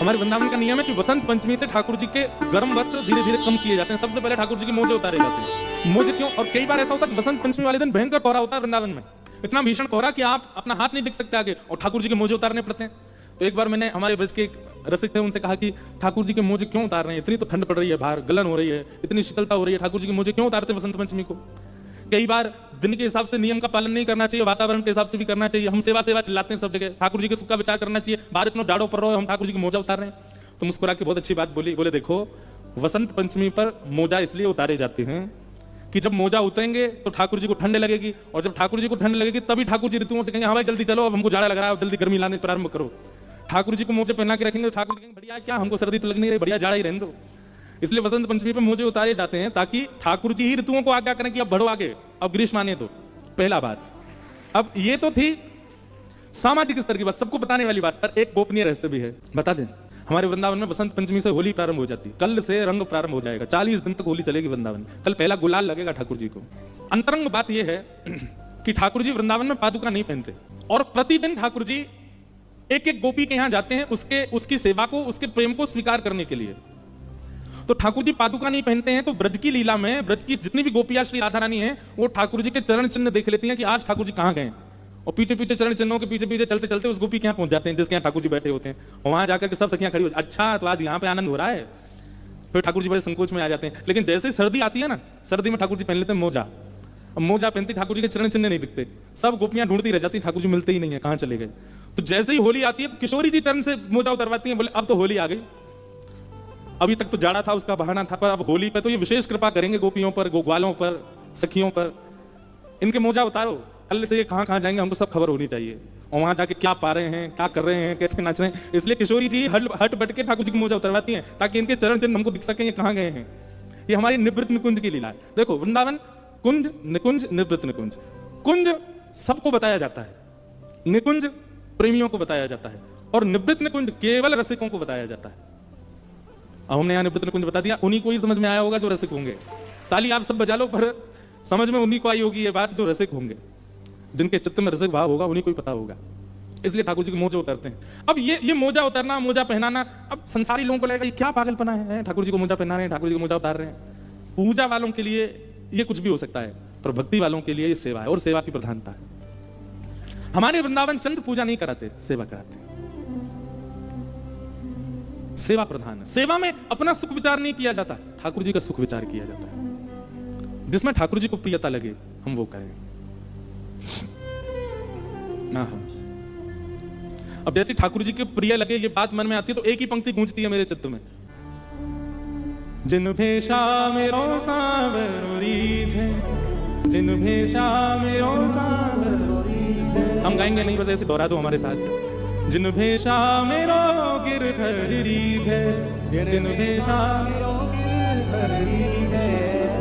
हमारे वृंदावन का नियम है कि वसंत पंचमी से ठाकुर जी के गर्म वस्त्र धीरे धीरे कम किए जाते हैं। सबसे पहले ठाकुर जी के मोजे उतारे जाते हैं। मोजे क्यों? और कई बार ऐसा होता है कि वसंत पंचमी वाले दिन भयंकर कोहरा होता है वृंदावन में, इतना भीषण कोहरा कि आप अपना हाथ नहीं दिख सकते आगे, और ठाकुर जी के मोजे उतारने पड़ते हैं। तो एक बार मैंने हमारे ब्रज के एक रसिक थे, उनसे कहा कि ठाकुर जी के मोजे क्यों उतार रहे हैं, इतनी तो ठंड पड़ रही है, बाहर गलन हो रही है, इतनी शीतलता हो रही है, ठाकुर जी के मोजे क्यों उतारते वसंत पंचमी को? कई बार दिन के हिसाब से नियम का पालन नहीं करना चाहिए, वातावरण के हिसाब से भी करना चाहिए। हम सेवा सेवा चिल्लाते हैं सब जगह, ठाकुर जी के सुख का विचार करना चाहिए। बाहर इतना जाड़ो पड़ रहा है, हम ठाकुर जी के मोजा उतार रहे हैं। तो मुस्कुरा के बहुत अच्छी बात बोली, बोले देखो वसंत पंचमी पर मोजा इसलिए उतारे जाते हैं कि जब मोजा उतरेंगे तो ठाकुर जी को ठंड लगेगी, और जब ठाकुर जी को ठंड लगेगी तभी ठाकुर जी ऋतुओं से कहेंगे हाँ भाई जल्दी चलो, अब हमको जाड़ा लग रहा है, जल्दी गर्मी लाने प्रारंभ करो। ठाकुर जी को मोजे पहना के रखेंगे तो ठाकुर जी कहेंगे बढ़िया क्या, हमको सर्दी तो लग नहीं रही, बढ़िया जाड़ा ही रहने दो। इसलिए वसंत पंचमी पर मोजे उतारे जाते हैं ताकि ठाकुर जी ही ऋतुओं को आज्ञा करें कि अब बढ़ो आगे, अब ग्रीष्म आने दो। पहला बात। अब ये तो थी सामाजिक स्तर की बात, सबको बताने वाली बात, पर एक गोपनीय रहस्य भी है, बता दें। हमारे वृंदावन में वसंत पंचमी से होली प्रारंभ हो जाती है, कल से रंग प्रारंभ हो जाएगा, 40 दिन तक होली चलेगी वृंदावन में। कल पहला गुलाल लगेगा ठाकुर जी को। अंतरंग बात यह है कि ठाकुर जी वृंदावन में पादुका नहीं पहनते, और प्रतिदिन ठाकुर जी एक एक गोपी के यहां जाते हैं उसकी सेवा को, उसके प्रेम को स्वीकार करने के लिए। तो ठाकुर जी पादुका नहीं पहनते हैं, तो ब्रज की लीला में ब्रज की जितनी भी गोपियां श्री राधा रानी हैं वो ठाकुर जी के चरण चिन्ह देख लेती हैं कि आज ठाकुर जी कहां गए, और पीछे पीछे चरण चिन्हों के पीछे पीछे चलते चलते उस गोपी के यहाँ पहुंच जाते हैं जिसके यहाँ ठाकुर जी बैठे होते हैं, और वहां जाकर के सब सखियां खड़ी हो, अच्छा तो आज यहाँ पे आनंद हो रहा है। फिर ठाकुर जी बड़े संकोच में आ जाते हैं। लेकिन जैसे सर्दी आती है ना, सर्दी में ठाकुर जी पहन लेते हैं मोजा, अब मोजा पहनते ठाकुर जी के चरण चिन्ह नहीं दिखते, सब गोपियां ढूंढती रह जाती, ठाकुर जी मिलते ही नहीं है, कहां चले गए। तो जैसे ही होली आती है तो किशोरी जी चरण से मोजा उतरवाती हैं, बोले अब तो होली आ गई, अभी तक तो जाड़ा था उसका बहाना था, पर अब होली पे तो ये विशेष कृपा करेंगे गोपियों पर, गोग्वालों पर, सखियों पर, इनके मोजा उतारो, कल से ये कहां कहां जाएंगे हमको सब खबर होनी चाहिए, और वहां जाके क्या पा रहे हैं, क्या कर रहे हैं, कैसे नाच रहे हैं। इसलिए किशोरी जी हट बट के ठाकुर जी की मोजा उतरवाती हैं ताकि इनके चरण चिन्ह हमको दिख सके ये कहां गए हैं। ये हमारी निवृत्त निकुंज की लीला है। देखो वृंदावन कुंज निकुंज निवृत्त निकुंज, कुंज सबको बताया जाता है, निकुंज प्रेमियों को बताया जाता है, और निवृत्त निकुंज केवल रसिकों को बताया जाता है। अब हमने यहाँ निवृत्त निकुंज बता दिया, उन्हीं को ही समझ में आया होगा जो रसिक होंगे। ताली आप सब बजा लो, पर समझ में उन्हीं को आई होगी ये बात जो रसिक होंगे, जिनके चित्त में रसिक भाव होगा उन्हीं को ही पता होगा। इसलिए ठाकुर जी के मोजे उतारते हैं। अब ये मोजा उतारना, मोजा पहनाना, अब संसारी लोगों को लगेगा ये क्या पागलपना है, ठाकुर जी को मोजा पहना रहे हैं, ठाकुर जी को मोजा उतार रहे हैं। पूजा वालों के लिए ये कुछ भी हो सकता है, पर भक्ति वालों के लिए ये सेवा है, और सेवा की प्रधानता है। हमारे वृंदावन चंद पूजा नहीं कराते, सेवा कराते, सेवा प्रधान है। सेवा में अपना सुख विचार नहीं किया जाता, ठाकुर जी का सुख विचार किया जाता है। जिसमें ठाकुर जी को प्रियता लगे हम वो करें। अब जैसे ठाकुर जी के प्रिय लगे ये बात मन में आती है तो एक ही पंक्ति गूंजती है मेरे चित्त में, जिन भेषा मेरो सावर रीझे, जिन भेषा मेरो सावर रीझे। हम गाएंगे नहीं, बस ऐसे दोहरा दो हमारे साथ। जिन भेषा मेरो गिरधर रीझे, जिन भेषा मेरो गिरधर रीझे,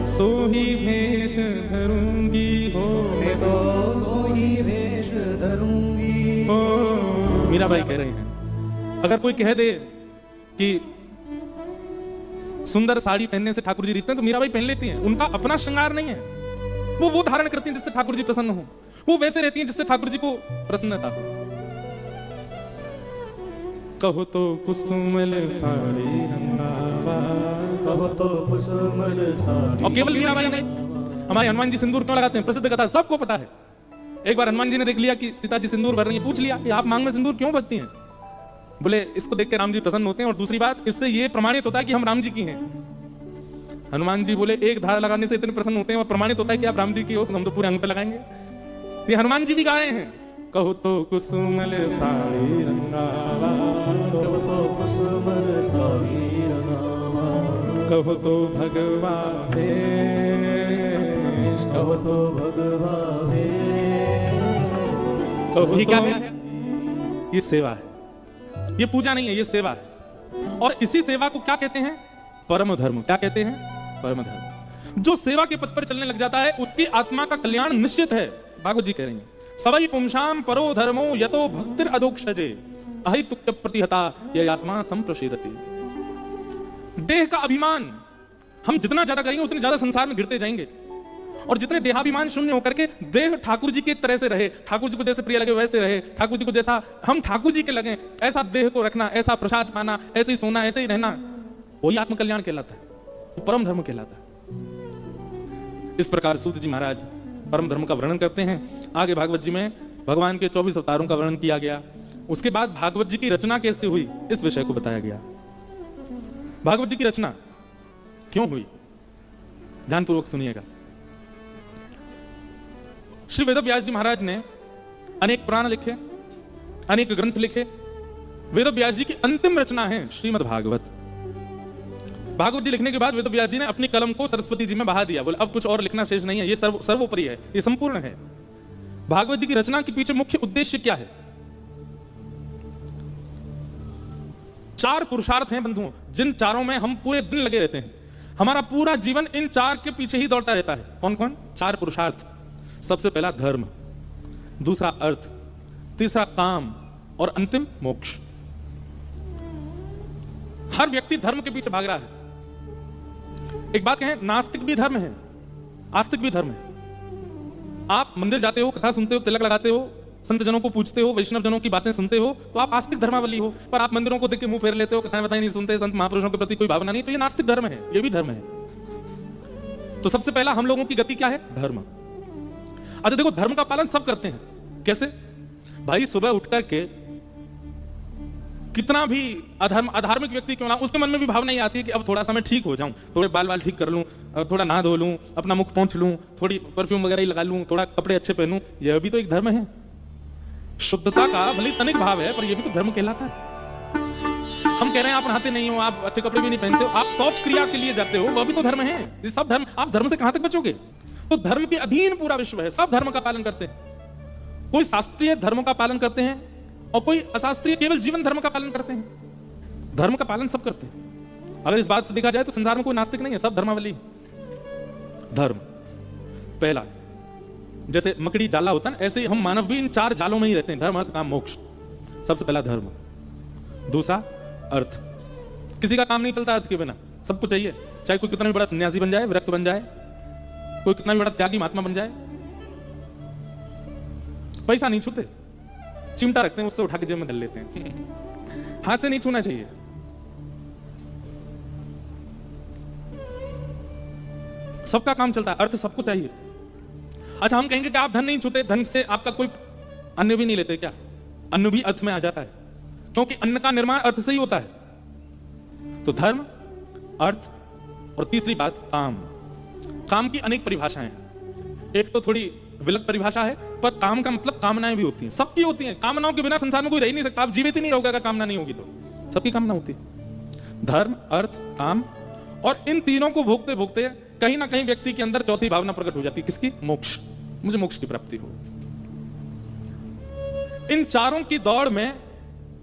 सोही भेष धरूंगी हो, मैं तो सोही भेष धरूंगी हो। मीराबाई कह रहे हैं, अगर कोई कह दे कि सुंदर साड़ी पहनने से ठाकुर जी रिश्ते हैं तो मीराबाई पहन लेती हैं। उनका अपना श्रृंगार नहीं है, वो धारण करती हैं जिससे ठाकुर जी प्रसन्न हो, वो वैसे रहती हैं जिससे ठाकुर जी को प्रसन्नता हो। कहो तो कुसुमल साड़ी रंगावा, कहो तो कुसुमल साड़ी। और केवल मीराबाई नहीं, हमारे हनुमान जी सिंदूर क्यों लगाते हैं, प्रसिद्ध कथा सबको पता है। एक बार हनुमान जी ने देख लिया कि सीता जी सिंदूर भर रही है, पूछ लिया कि आप मांग में सिंदूर क्यों भरती हैं। बोले इसको देख के राम जी प्रसन्न होते हैं, और दूसरी बात इससे ये प्रमाणित होता है कि हम राम जी की हैं। हनुमान जी बोले एक धार लगाने से इतने प्रसन्न होते हैं और प्रमाणित होता है कि आप राम जी की हो, तो हम तो पूरे अंग पे लगाएंगे। ये हनुमान जी भी गा रहे हैं, कहो तो कुसुमल साड़ी रंगावा, कहो तो कुसुमल साड़ी रंगावा, कहो तो भगवा भेष, कहो तो भगवा भेष। कहो ये क्या है? ये सेवा है, ये पूजा नहीं है, ये सेवा है। और इसी सेवा को क्या कहते हैं? परम धर्म। क्या कहते हैं? परम धर्म। जो सेवा के पथ पर चलने लग जाता है उसकी आत्मा का कल्याण निश्चित है। भागवत जी कह रही हैं, सवै पुंसाम परो धर्मो यतो भक्तिर अधोक्षजे अहितुक्य प्रतिहता ये आत्मा संप्रषेदति। देह का अभिमान हम जितना ज्यादा करेंगे उतने ज्यादा संसार में गिरते जाएंगे, और जितने देहाभिमान शून्य होकर के देह ठाकुर जी की तरह से रहे, ठाकुर जी को जैसे प्रिय लगे वैसे रहे, ठाकुर जी को जैसा हम ठाकुर जी के लगे ऐसा देह को रखना, ऐसा प्रसाद पाना, ऐसे ही सोना, ऐसे ही रहना, वही आत्मकल्याण कहलाता है, वो परम धर्म कहलाता है। इस प्रकार सूत जी महाराज परम धर्म का वर्णन करते हैं। आगे भागवत जी में भगवान के 24 अवतारों का वर्णन किया गया। उसके बाद भागवत जी की रचना कैसे हुई इस विषय को बताया गया। भागवत जी की रचना क्यों हुई, ध्यानपूर्वक सुनिएगा। श्री वेदव्यास जी महाराज ने अनेक पुराण लिखे, अनेक ग्रंथ लिखे। वेदव्यास जी की अंतिम रचना है श्रीमद् भागवत। भागवत जी लिखने के बाद वेदव्यास जी ने अपनी कलम को सरस्वती जी में बहा दिया, बोले अब कुछ और लिखना शेष नहीं है, ये सर्वोपरि है, ये संपूर्ण है। भागवत जी की रचना के पीछे मुख्य उद्देश्य क्या है? 4 पुरुषार्थ हैं बंधुओं, जिन चारों में हम पूरे दिन लगे रहते हैं। हमारा पूरा जीवन इन 4 के पीछे ही दौड़ता रहता है। कौन कौन? 4 पुरुषार्थ। सबसे पहला धर्म, दूसरा अर्थ, तीसरा काम और अंतिम मोक्ष। हर व्यक्ति धर्म के पीछे भाग रहा है। एक बात कहें, नास्तिक भी धर्म है, आस्तिक भी धर्म है। आप मंदिर जाते हो, कथा सुनते हो, तिलक लगाते हो, संत जनों को पूछते हो, वैष्णव जनों की बातें सुनते हो, तो आप आस्तिक धर्मावली हो। पर आप मंदिरों को देख के मुंह फेर लेते हो, कथाएं बताएं नहीं सुनते, संत महापुरुषों के प्रति कोई भावना नहीं, तो ये नास्तिक धर्म है, ये भी धर्म है। तो सबसे पहला हम लोगों की गति क्या है? धर्म। अच्छा देखो, धर्म का पालन सब करते हैं। कैसे? भाई सुबह उठ करके कितना भी अधार्मिक व्यक्ति क्यों ना, उसके मन में भी भावना ये आती है कि अब थोड़ा सा मैं ठीक हो जाऊं, थोड़े बाल ठीक कर लूं, थोड़ा नहा धो लूं, अपना मुख पोंछ लूं, थोड़ी परफ्यूम वगैरह ही लगा लूं, थोड़ा कपड़े अच्छे पहनूं। यह भी तो एक धर्म है। शुद्धता का भले तनिक भाव है, पर यह भी तो धर्म कहलाता है। हम कह रहे हैं आप नहाते नहीं हो, आप अच्छे कपड़े भी नहीं पहनते हो, आप शौच क्रिया के लिए जाते हो, वह भी तो धर्म है। ये सब धर्म। आप धर्म से कहां तक बचोगे? तो धर्म के अधीन पूरा विश्व है, सब धर्म का पालन करते हैं। कोई शास्त्रीय धर्म का पालन करते हैं और कोई अशास्त्रीय केवल जीवन धर्म का पालन करते हैं। धर्म का पालन सब करते हैं। अगर इस बात से देखा जाए तो संसार में कोई नास्तिक नहीं है, सब धर्मावली। धर्म पहला, जैसे मकड़ी जाला होता है, ऐसे ही हम मानव भी इन 4 जालों में ही रहते हैं, धर्म अर्थ काम मोक्ष। सबसे पहला धर्म, दूसरा अर्थ। किसी का काम नहीं चलता अर्थ के बिना, सबको चाहिए। चाहे कोई कितना भी बड़ा सन्यासी बन जाए, विरक्त बन जाए, कोई कितना भी बड़ा त्यागी महात्मा बन जाए, पैसा नहीं छूते, चिमटा रखते हैं, उससे उठा के जेब में डाल लेते हैं। हाथ से नहीं छूना चाहिए। सबका काम चलता है, अर्थ सबको चाहिए। अच्छा हम कहेंगे कि आप धन नहीं छूते, धन से आपका कोई अन्न भी नहीं लेते क्या? अन्न भी अर्थ में आ जाता है, क्योंकि अन्न का निर्माण अर्थ से ही होता है। तो धर्म, अर्थ और तीसरी बात काम। काम की अनेक परिभाषाएं हैं। एक तो थोड़ी विलग परिभाषा है, पर काम का मतलब कामनाएं भी होती हैं, सबकी होती हैं। कामनाओं के बिना संसार में कोई रह ही नहीं सकता। आप जीवित ही नहीं रहोगे अगर कामना नहीं होगी तो। सबकी कामना होती है। धर्म, अर्थ, काम, और इन तीनों को भोगते भोगते कहीं ना कहीं व्यक्ति के अंदर चौथी भावना प्रकट हो जाती है। किसकी? मोक्ष। मुझे मोक्ष की प्राप्ति हो। इन चारों की दौड़ में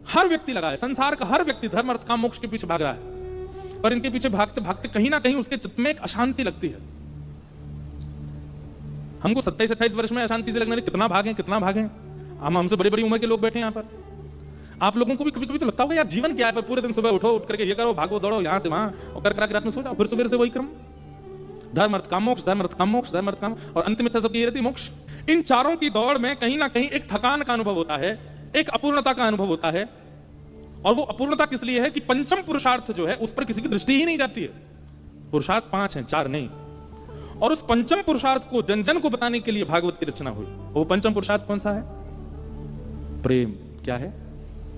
हर व्यक्ति लगा है। संसार का हर व्यक्ति धर्म, अर्थ, काम, मोक्ष के पीछे भाग रहा है। पर इनके पीछे भागते भागते कहीं ना कहीं उसके चित्त में एक अशांति लगती है। हमको 27-28 वर्ष में अशांति से लगने लगी, कितना भागें कितना भागें। हम हमसे बड़ी बड़ी उम्र के लोग बैठे हैं यहाँ पर। आप लोगों को भी कभी कभी तो लगता होगा यार जीवन क्या है, पर पूरे दिन सुबह उठो, उठ करके ये करो, भागो दौड़ो यहाँ से वहां, और कर रात में सो जाओ, फिर सुबह से वही क्रम। धर्म, अर्थ, काम, मोक्ष, धर्म, अर्थ, काम, मोक्ष, धर्म, अर्थ, काम, और अंतिम इच्छा सबकी ये रहती मोक्ष। इन चारों की दौड़ में कहीं ना कहीं एक थकान का अनुभव होता है, एक अपूर्णता का अनुभव होता है। और वो अपूर्णता किस लिए है कि पंचम पुरुषार्थ जो है उस पर किसी की दृष्टि ही नहीं जाती है। पुरुषार्थ 5 हैं, 4 नहीं। और उस पंचम पुरुषार्थ को जन जन को बताने के लिए भागवत की रचना हुई। वो पंचम पुरुषार्थ कौन सा है? प्रेम। क्या है?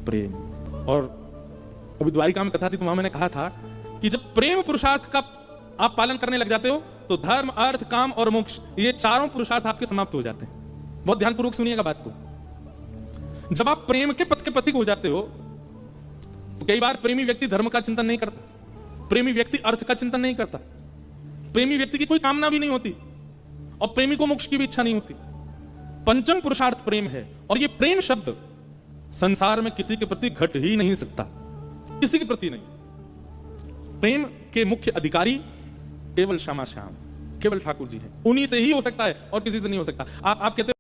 प्रेम। और अभी द्वारिका में कथा थी तो वहां मैंने कहा था कि जब प्रेम पुरुषार्थ का आप पालन करने लग जाते हो तो धर्म, अर्थ, काम और मोक्ष, ये चारों पुरुषार्थ आपके समाप्त हो जाते हैं। बहुत ध्यानपूर्वक सुनिएगा बात को। जब आप प्रेम के पथ के पथिक हो जाते हो तो कई बार प्रेमी व्यक्ति धर्म का चिंतन नहीं करता, प्रेमी व्यक्ति अर्थ का चिंतन नहीं करता, प्रेमी व्यक्ति की कोई कामना भी नहीं होती, और प्रेमी को मोक्ष की भी इच्छा नहीं होती। पंचम पुरुषार्थ प्रेम है, और ये प्रेम शब्द संसार में किसी के प्रति घट ही नहीं सकता, किसी के प्रति नहीं। प्रेम के मुख्य अधिकारी केवल श्यामा श्याम, केवल ठाकुर जी हैं। उन्हीं से ही हो सकता है और किसी से नहीं हो सकता। आप कहते